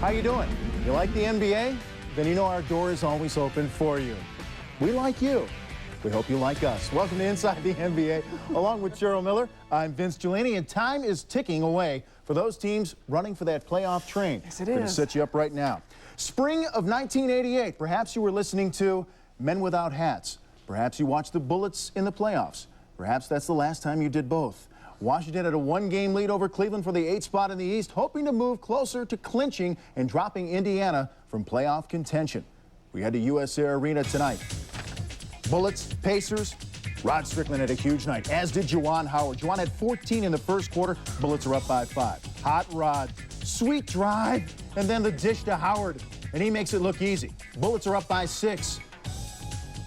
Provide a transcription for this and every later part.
How you doing? You like the NBA? Then you know our door is always open for you. We like you. We hope you like us. Welcome to Inside the NBA. Along with Cheryl Miller, I'm Vince Giuliani, and time is ticking away for those teams running for that playoff train. Yes, it Going to is. set you up right now. Spring of 1988. Perhaps you were listening to Men Without Hats. Perhaps you watched the Bullets in the playoffs. Perhaps that's the last time you did both. Washington had a one-game lead over Cleveland for the 8th spot in the East, hoping to move closer to clinching and dropping Indiana from playoff contention. We head to US Air Arena tonight. Bullets, Pacers. Rod Strickland had a huge night, as did Juwan Howard. Juwan had 14 in the first quarter. Bullets are up by 5. Hot Rod, sweet drive, and then the dish to Howard, and he makes it look easy. Bullets are up by 6.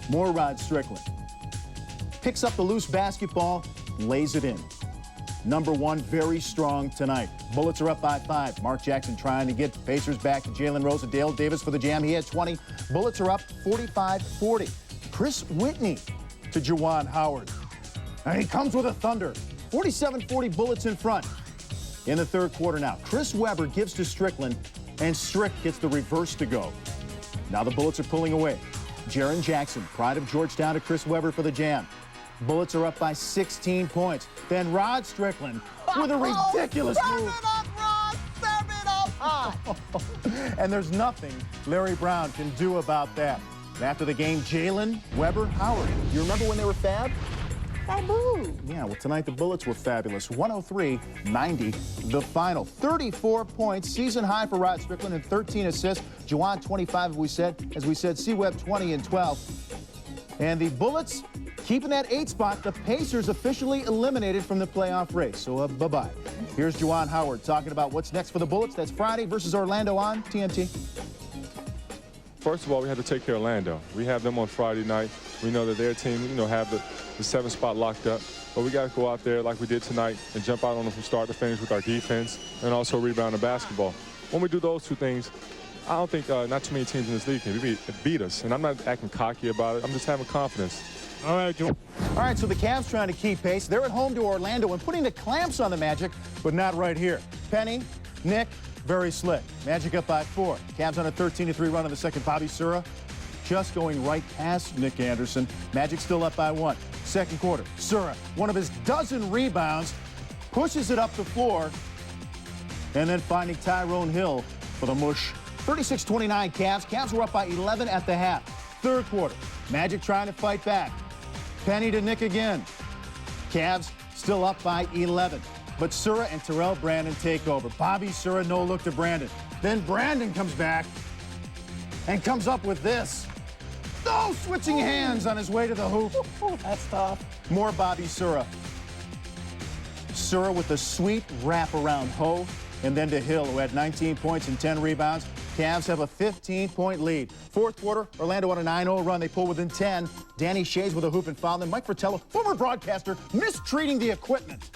More Rod Strickland. Picks up the loose basketball, lays it in. Number one, very strong tonight. Bullets are up by 5. Mark Jackson trying to get Pacers back to Jalen Rose and Dale Davis for the jam. He had 20. Bullets are up 45-40. Chris Whitney to Juwan Howard. And he comes with a thunder. 47-40 Bullets in front. In the third quarter now, Chris Webber gives to Strickland, and Strick gets the reverse to go. Now the Bullets are pulling away. Jaren Jackson, pride of Georgetown, to Chris Webber for the jam. Bullets are up by 16 points. Then Rod Strickland with a ridiculous move. Serve it up, Rod! Serve it up high! And there's nothing Larry Brown can do about that. And after the game, Jalen, Webber, Howard. You remember when they were fab? Faboo! Yeah, well, tonight the Bullets were fabulous. 103-90, the final. 34 points, season high for Rod Strickland, and 13 assists. Juwan, 25, as we said. C-Web, 20 and 12. And the Bullets keeping that 8th spot. The Pacers officially eliminated from the playoff race. So, bye-bye. Here's Juwan Howard talking about what's next for the Bullets. That's Friday versus Orlando on TNT. First of all, we have to take care of Orlando. We have them on Friday night. We know that their team, have the 7th spot locked up. But we got to go out there like we did tonight and jump out on them from start to finish with our defense and also rebound the basketball. When we do those two things, I don't think not too many teams in this league can beat us. And I'm not acting cocky about it. I'm just having confidence. All right, Joe. All right, so the Cavs trying to keep pace. They're at home to Orlando and putting the clamps on the Magic, but not right here. Penny, Nick, very slick. Magic up by 4. Cavs on a 13-3 run in the second. Bobby Sura just going right past Nick Anderson. Magic still up by 1. Second quarter, Sura, one of his dozen rebounds, pushes it up the floor, and then finding Tyrone Hill for the mush. 36-29 Cavs. Cavs were up by 11 at the half. Third quarter, Magic trying to fight back. Penny to Nick again. Cavs still up by 11. But Sura and Terrell Brandon take over. Bobby Sura, no look to Brandon. Then Brandon comes back and comes up with this. Oh, switching hands on his way to the hoop. That's tough. More Bobby Sura. Sura with the sweet wraparound hoe, and then to Hill, who had 19 points and 10 rebounds. Cavs have a 15-point lead. Fourth quarter, Orlando on a 9-0 run. They pull within 10. Danny Shays with a hoop and foul. Then Mike Fratello, former broadcaster, mistreating the equipment.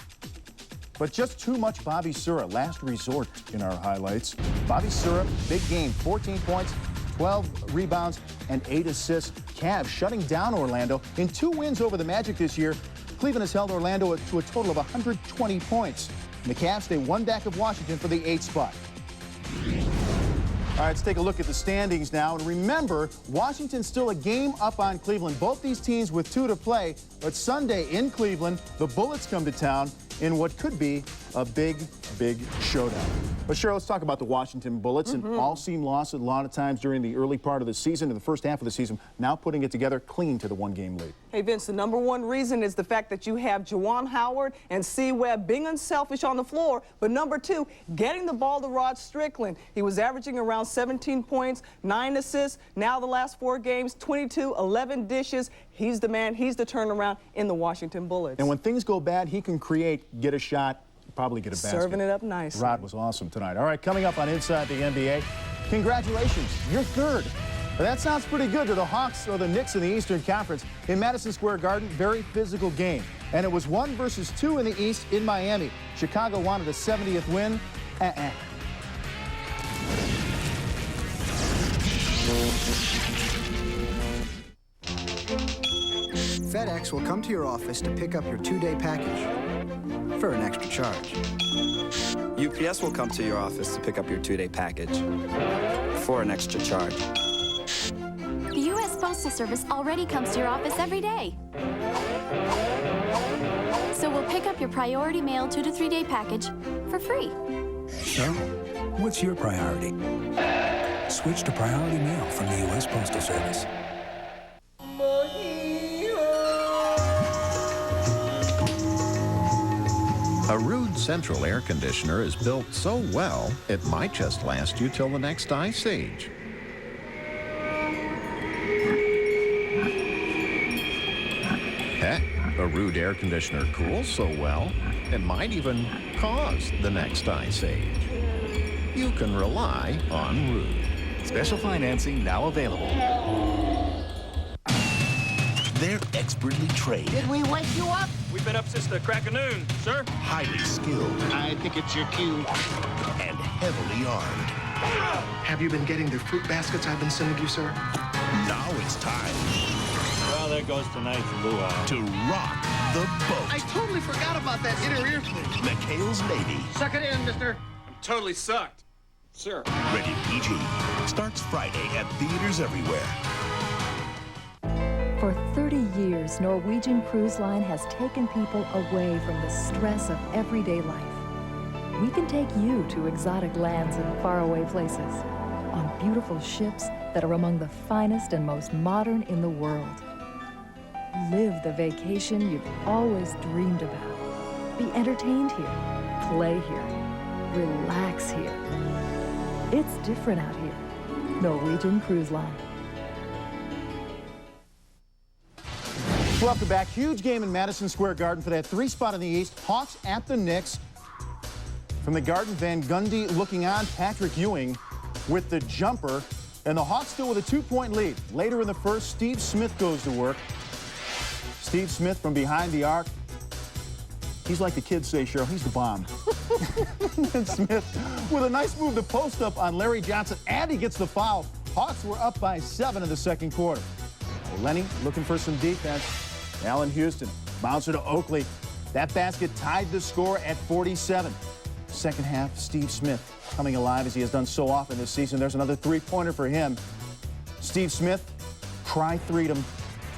But just too much Bobby Sura. Last resort in our highlights. Bobby Sura, big game. 14 points, 12 rebounds, and 8 assists. Cavs shutting down Orlando. In 2 wins over the Magic this year, Cleveland has held Orlando to a total of 120 points. And the Cavs stay one back of Washington for the 8th spot. All right, let's take a look at the standings now. And remember, Washington's still a game up on Cleveland. Both these teams with 2 to play. But Sunday in Cleveland, the Bullets come to town in what could be a big showdown. But Cheryl, let's talk about the Washington Bullets. An all-seam loss a lot of times during the early part of the season, in the first half of the season, now putting it together clean to the 1-game lead. Hey, Vince, the number one reason is the fact that you have Juwan Howard and C-Web being unselfish on the floor. But number 2, getting the ball to Rod Strickland. He was averaging around 17 points, 9 assists. Now the last 4 games, 22, 11 dishes. He's the man. He's the turnaround in the Washington Bullets. And when things go bad, he can create, get a shot, probably get a basket. Serving it up nice. Rod was awesome tonight. All right, coming up on Inside the NBA, congratulations, you're third. But that sounds pretty good to the Hawks or the Knicks in the Eastern Conference. In Madison Square Garden, very physical game. And it was 1 versus 2 in the East in Miami. Chicago wanted a 70th win. FedEx will come to your office to pick up your 2-day package. for an extra charge. UPS will come to your office to pick up your 2-day package for an extra charge. The U.S. Postal Service already comes to your office every day. So we'll pick up your priority mail 2 to 3 day package for free. So, what's your priority? Switch to Priority Mail from the U.S. Postal Service. A Rude central air conditioner is built so well, it might just last you till the next ice age. Heck, a Rude air conditioner cools so well, it might even cause the next ice age. You can rely on Rude. Special financing now available. They're expertly trained. Did we wake you up? We've been up since the crack of noon, sir. Highly skilled. I think it's your cue. And heavily armed. Have you been getting the fruit baskets I've been sending you, sir? Now it's time. Well, there goes tonight's luau. To rock the boat. I totally forgot about that inner ear thing. McHale's Navy. Suck it in, mister. I'm totally sucked. Sir. Rated PG. Starts Friday at theaters everywhere. For 30 years, Norwegian Cruise Line has taken people away from the stress of everyday life. We can take you to exotic lands and faraway places, on beautiful ships that are among the finest and most modern in the world. Live the vacation you've always dreamed about. Be entertained here, play here, relax here. It's different out here. Norwegian Cruise Line. Welcome back. Huge game in Madison Square Garden for that 3 spot in the East. Hawks at the Knicks. From the Garden, Van Gundy looking on. Patrick Ewing with the jumper. And the Hawks still with a 2-point lead. Later in the first, Steve Smith goes to work. Steve Smith from behind the arc. He's like the kids say, Cheryl, he's the bomb. And Smith with a nice move to post up on Larry Johnson. And he gets the foul. Hawks were up by 7 in the second quarter. Lenny looking for some defense. Allen Houston, bouncer to Oakley. That basket tied the score at 47. Second half, Steve Smith coming alive as he has done so often this season. There's another 3-pointer for him. Steve Smith, cry-threed him.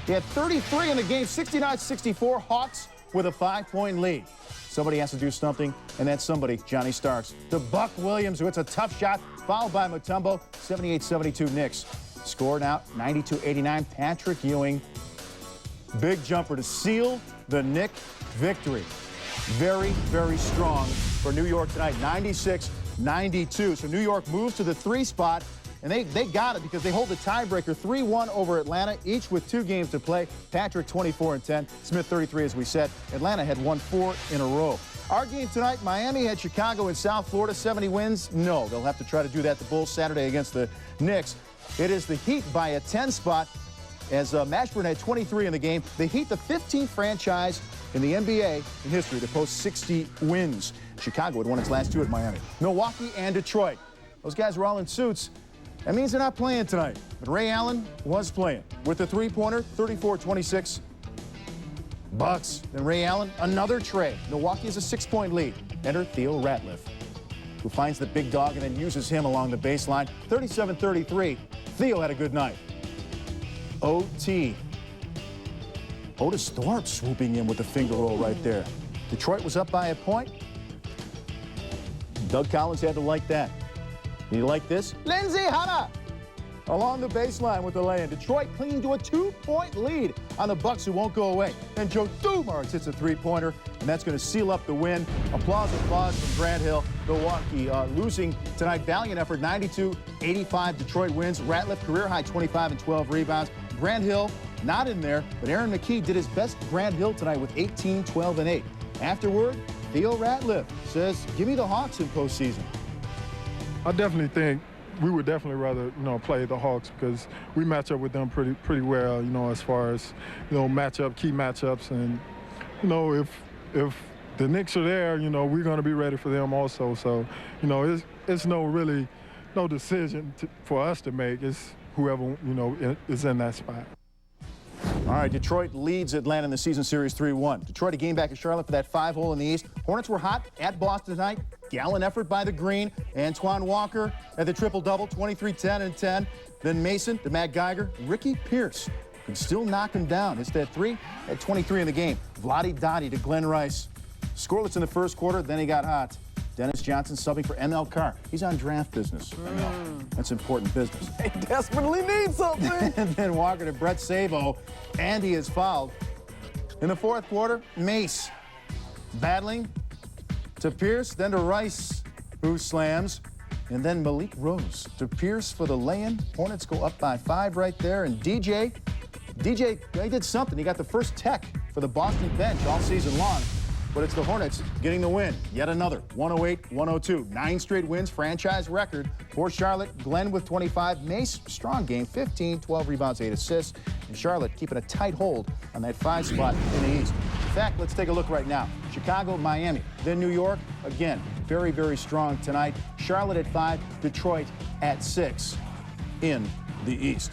He had 33 in the game, 69-64. Hawks with a 5-point lead. Somebody has to do something, and that somebody, Johnny Starks. To Buck Williams, who hits a tough shot, fouled by Mutombo. 78-72 Knicks. Score now 92-89. Patrick Ewing, big jumper to seal the Knick victory. Very, very strong for New York tonight, 96-92. So New York moves to the 3 spot, and they got it because they hold the tiebreaker 3-1 over Atlanta, each with 2 games to play. Patrick 24-10, Smith 33, as we said. Atlanta had won 4 in a row. Our game tonight, Miami had Chicago in South Florida, 70 wins. No, they'll have to try to do that. The Bulls Saturday against the Knicks. It is the Heat by a 10 spot as Mashburn had 23 in the game. The Heat, the 15th franchise in the NBA in history to post 60 wins. Chicago had won its last 2 at Miami. Milwaukee and Detroit. Those guys were all in suits. That means they're not playing tonight. But Ray Allen was playing with the 3-pointer, 34-26. Bucks. Then Ray Allen, another tray. Milwaukee has a 6-point lead. Enter Theo Ratliff, who finds the big dog and then uses him along the baseline. 37-33. Theo had a good night. OT. Otis Thorpe swooping in with the finger roll right there. Detroit was up by a point. Doug Collins had to like that. Did you like this? Lindsey Hunter along the baseline with the lay-in. Detroit clinging to a 2-point lead on the Bucks, who won't go away. Then Joe Dumars hits a 3-pointer, and that's going to seal up the win. Applause from Grant Hill. Milwaukee losing tonight. Valiant effort, 92-85. Detroit wins. Ratliff career high 25 and 12 rebounds. Grant Hill not in there, but Aaron McKee did his best Grant Hill tonight with 18, 12, and 8. Afterward, Theo Ratliff says, give me the Hawks in postseason. I definitely think we would definitely rather, play the Hawks because we match up with them pretty well, as far as, key matchups. And, if the Knicks are there, we're going to be ready for them also. So, it's no decision for us to make. It's whoever, is in that spot. All right, Detroit leads Atlanta in the season series 3-1. Detroit a game back at Charlotte for that 5-hole in the East. Hornets were hot at Boston tonight. Gallant effort by the Green. Antoine Walker at the triple-double, 23, 10, and 10. Then Mason to Matt Geiger. Ricky Pierce can still knock him down. Hits that 3 at 23 in the game. Vlade Dottie to Glenn Rice. Scoreless in the first quarter, then he got hot. Dennis Johnson subbing for ML Carr. He's on draft business. That's important business. They desperately need something. And then Walker to Brett Savo, and he is fouled. In the fourth quarter, Mace battling to Pierce, then to Rice, who slams, and then Malik Rose to Pierce for the lay-in. Hornets go up by 5 right there, and DJ, he did something. He got the first tech for the Boston bench all season long. But it's the Hornets getting the win. Yet another, 108-102. 9 straight wins, franchise record for Charlotte. Glenn with 25. Mace, strong game, 15, 12 rebounds, 8 assists. And Charlotte keeping a tight hold on that 5 spot in the East. In fact, let's take a look right now. Chicago, Miami, then New York. Again, very, very strong tonight. Charlotte at 5, Detroit at 6 in the East.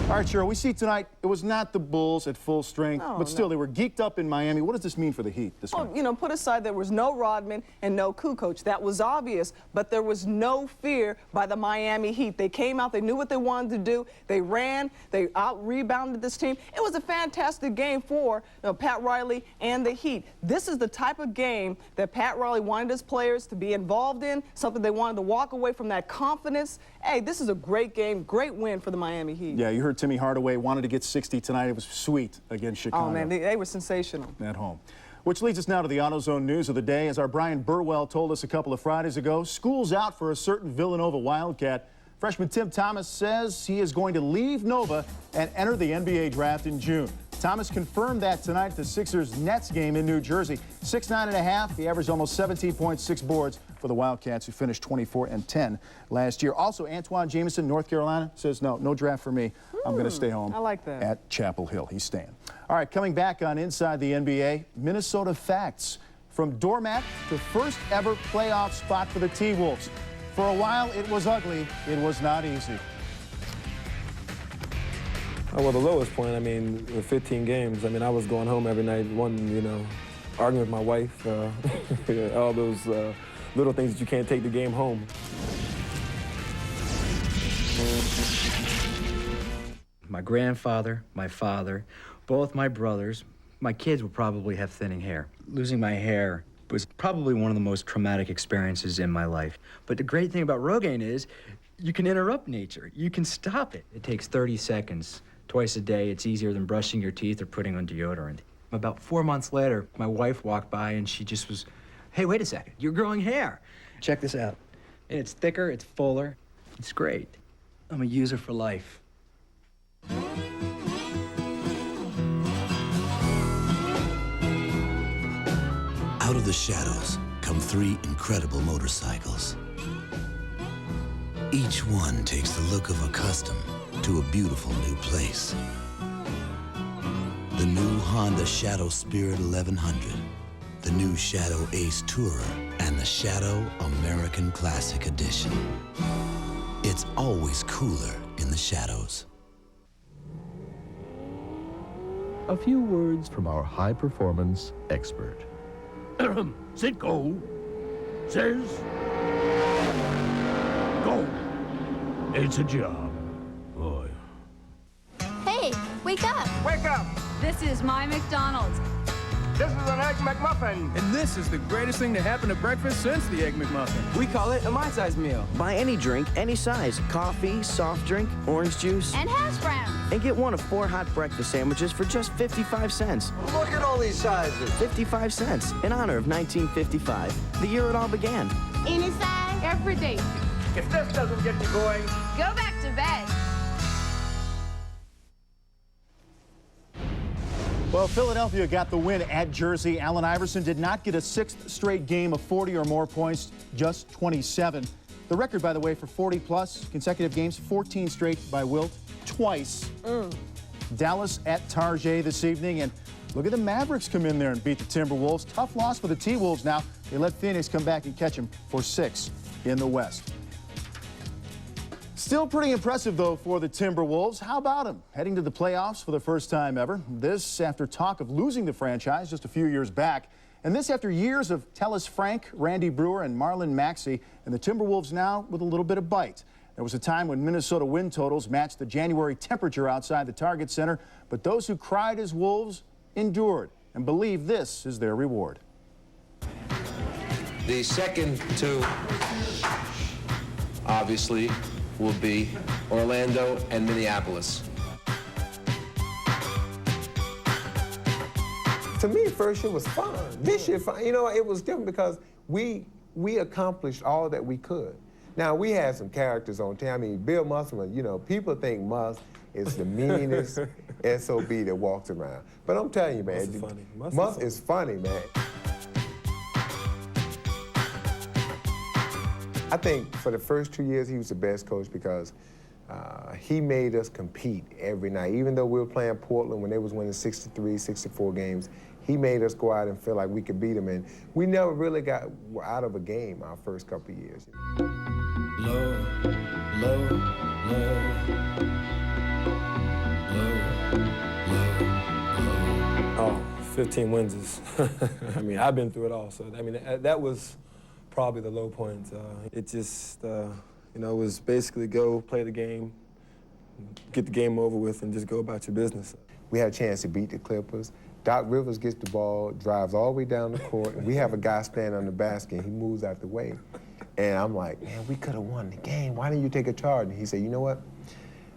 All right, Cheryl, we see tonight it was not the Bulls at full strength, but still they were geeked up in Miami. What does this mean for the Heat this week? You know, put aside there was no Rodman and no Kukoc. That was obvious, but there was no fear by the Miami Heat. They came out, they knew what they wanted to do. They ran, they out-rebounded this team. It was a fantastic game for Pat Riley and the Heat. This is the type of game that Pat Riley wanted his players to be involved in, something they wanted to walk away from that confidence. Hey, this is a great game, great win for the Miami Heat. Yeah, you heard Timmy Hardaway wanted to get 60 tonight. It was sweet against Chicago. Oh, man, they were sensational. At home. Which leads us now to the AutoZone news of the day. As our Brian Burwell told us a couple of Fridays ago, school's out for a certain Villanova Wildcat. Freshman Tim Thomas says he is going to leave Nova and enter the NBA draft in June. Thomas confirmed that tonight at the Sixers-Nets game in New Jersey. 6'9½", he averaged almost 17.6 boards for the Wildcats, who finished 24-10 last year. Also, Antoine Jameson, North Carolina, says no draft for me. I'm going to stay home. I like that. At Chapel Hill. He's staying. All right, coming back on Inside the NBA, Minnesota facts. From doormat to first ever playoff spot for the T-Wolves. For a while, it was ugly. It was not easy. Well, the lowest point, I mean, 15 games. I mean, I was going home every night, arguing with my wife, all those little things that you can't take the game home. My grandfather, my father, both my brothers, my kids will probably have thinning hair. Losing my hair was probably one of the most traumatic experiences in my life. But the great thing about Rogaine is you can interrupt nature. You can stop it. It takes 30 seconds. Twice a day. It's easier than brushing your teeth or putting on deodorant. About 4 months later, my wife walked by and she just was, hey, wait a second, you're growing hair. Check this out. And it's thicker, it's fuller. It's great. I'm a user for life. Out of the shadows come 3 incredible motorcycles. Each one takes the look of a custom to a beautiful new place. The new Honda Shadow Spirit 1100, the new Shadow Ace Tourer, and the Shadow American Classic Edition. It's always cooler in the shadows. A few words from our high-performance expert. Sitco says go. It's a job. Boy. Hey, wake up! Wake up! This is my McDonald's. This is an Egg McMuffin. And this is the greatest thing to happen to breakfast since the Egg McMuffin. We call it a my-size meal. Buy any drink, any size. Coffee, soft drink, orange juice. And hash browns. And get one of 4 hot breakfast sandwiches for just 55 cents. Look at all these sizes. 55 cents, in honor of 1955, the year it all began. Any size, every day. If this doesn't get you going, go back to bed. Well, Philadelphia got the win at Jersey. Allen Iverson did not get a 6th straight game of 40 or more points, just 27. The record, by the way, for 40-plus consecutive games, 14 straight by Wilt, twice. Dallas at Tarjay this evening, and look at the Mavericks come in there and beat the Timberwolves. Tough loss for the T-Wolves now. They let Phoenix come back and catch them for 6 in the West. Still pretty impressive, though, for the Timberwolves. How about them? Heading to the playoffs for the first time ever. This after talk of losing the franchise just a few years back. And this after years of Tellis Frank, Randy Brewer, and Marlon Maxey. And the Timberwolves now with a little bit of bite. There was a time when Minnesota win totals matched the January temperature outside the Target Center. But those who cried as Wolves endured and believe this is their reward. The second two, obviously, will be Orlando and Minneapolis. To me, first year was fun. This year, you know, it was different because we accomplished all that we could. Now, we had some characters on team. I mean, Bill Musselman, you know, people think Muss is the meanest SOB that walks around. But I'm telling you, man, Muss is funny, man. I think for the first 2 years, he was the best coach because he made us compete every night. Even though we were playing Portland when they was winning 63, 64 games, he made us go out and feel like we could beat them. And we never really got out of a game our first couple of years. Low, low, low. Oh, 15 wins is, I mean, I've been through it all. So, I mean, that was probably the low point. It just, you know, it was basically go play the game, get the game over with, and just go about your business. We had a chance to beat the Clippers. Doc Rivers gets the ball, drives all the way down the court, and we have a guy standing on the basket, and he moves out the way. And I'm like, man, we could have won the game. Why didn't you take a charge? And he said, you know what?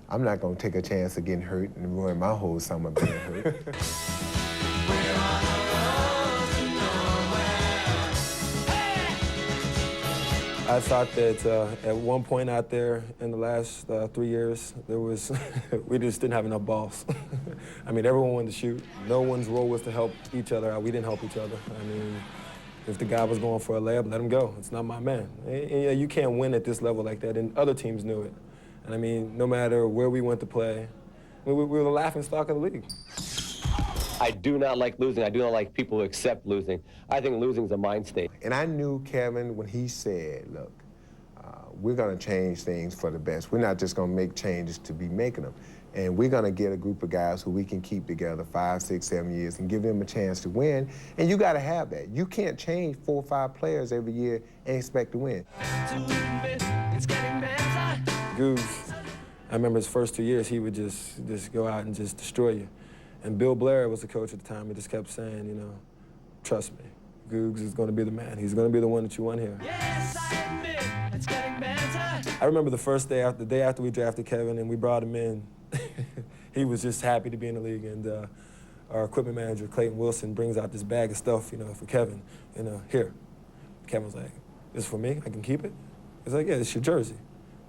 I'm not going to take a chance of getting hurt and ruin my whole summer being hurt. I thought that at one point out there in the last 3 years, there was, we just didn't have enough balls. I mean, everyone wanted to shoot. No one's role was to help each other out. We didn't help each other. I mean, if the guy was going for a layup, let him go. It's not my man. And you can't win at this level like that, and other teams knew it. And I mean, no matter where we went to play, we were the laughingstock of the league. I do not like losing. I do not like people who accept losing. I think losing is a mind state. And I knew Kevin when he said, look, we're going to change things for the best. We're not just going to make changes to be making them. And we're going to get a group of guys who we can keep together 5, 6, 7 years and give them a chance to win. And you got to have that. You can't change 4 or 5 players every year and expect to win. Goose, I remember his first 2 years, he would just go out and just destroy you. And Bill Blair was the coach at the time. He just kept saying, you know, trust me, Googs is going to be the man. He's going to be the one that you want here. Yes, I admit it's getting better. I remember the first day, the day after we drafted Kevin and we brought him in, he was just happy to be in the league. And our equipment manager, Clayton Wilson, brings out this bag of stuff, you know, for Kevin. And here. Kevin was like, this is for me? I can keep it? He's like, yeah, it's your jersey.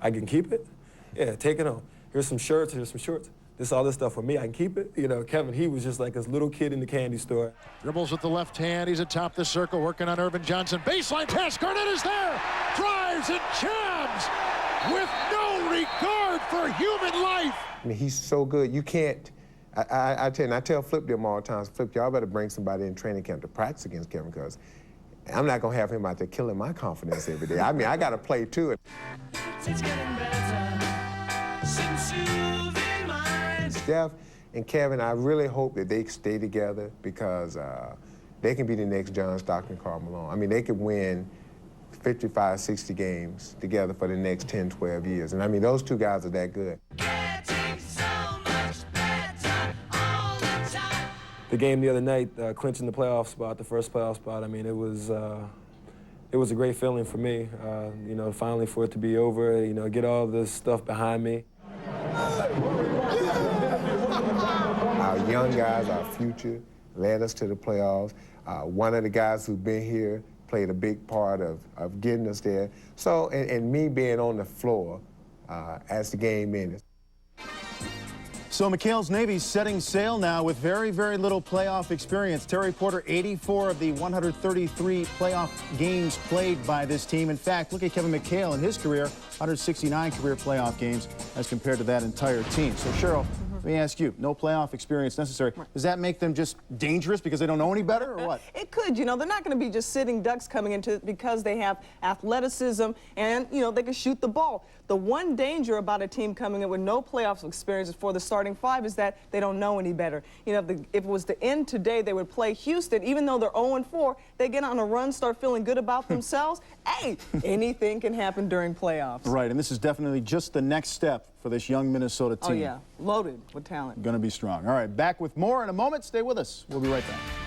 I can keep it? Yeah, take it on. Here's some shirts, here's some shorts. All this stuff for me, I can keep it. You know, Kevin, he was just like this little kid in the candy store. Dribbles with the left hand, he's atop the circle, working on Irvin Johnson. Baseline pass, Garnett is there! Drives and jams with no regard for human life! I mean, he's so good, you can't, I tell Flip them all the time, Flip, y'all better bring somebody in training camp to practice against Kevin, because I'm not gonna have him out there killing my confidence every day. I mean, I gotta play too. It's getting better since you've been mine. Steph and Kevin, I really hope that they stay together because they can be the next John Stockton, Karl Malone. I mean, they could win 55, 60 games together for the next 10, 12 years. And I mean, those two guys are that good. The game the other night, clinching the playoff spot, the first playoff spot, I mean, it was a great feeling for me, you know, finally for it to be over, you know, get all this stuff behind me. Our young guys, our future, led us to the playoffs. One of the guys who've been here played a big part of getting us there. So, and me being on the floor as the game ended. So McHale's Navy's setting sail now with very, very little playoff experience. Terry Porter, 84 of the 133 playoff games played by this team. In fact, look at Kevin McHale in his career, 169 career playoff games as compared to that entire team. So Cheryl, Let me ask you, no playoff experience necessary. Does that make them just dangerous because they don't know any better, or what? It could. You know, they're not going to be just sitting ducks coming into it because they have athleticism and, you know, they can shoot the ball. The one danger about a team coming in with no playoffs experience for the starting five is that they don't know any better. You know, if it was the end today, they would play Houston. Even though they're 0-4, they get on a run, start feeling good about themselves. Hey, anything can happen during playoffs. Right, and this is definitely just the next step for this young Minnesota team. Oh, yeah, loaded with talent. Going to be strong. All right, back with more in a moment. Stay with us. We'll be right back.